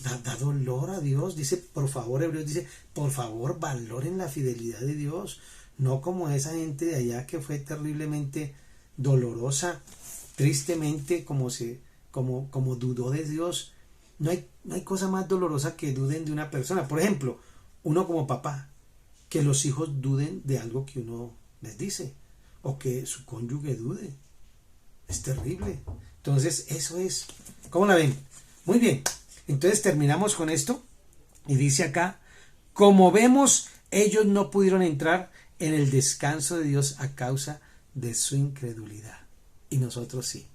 S1: Da dolor a Dios, dice, por favor, Hebreos dice, por favor, valoren la fidelidad de Dios, no como esa gente de allá que fue terriblemente dolorosa, tristemente como dudó de Dios. No hay cosa más dolorosa que duden de una persona. Por ejemplo, uno como papá, que los hijos duden de algo que uno les dice, o que su cónyuge dude. Es terrible. Entonces, eso es. ¿Cómo la ven? Muy bien. Entonces terminamos con esto. Y dice acá, como vemos, ellos no pudieron entrar en el descanso de Dios a causa de su incredulidad. Y nosotros sí.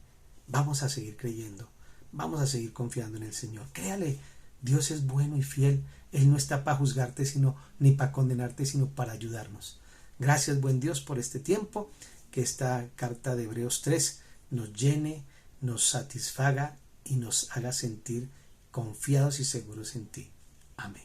S1: Vamos a seguir creyendo. Vamos a seguir confiando en el Señor. Créale, Dios es bueno y fiel. Él no está para juzgarte, ni para condenarte, sino para ayudarnos. Gracias, buen Dios, por este tiempo. Que esta carta de Hebreos 3 nos llene, nos satisfaga y nos haga sentir confiados y seguros en ti. Amén.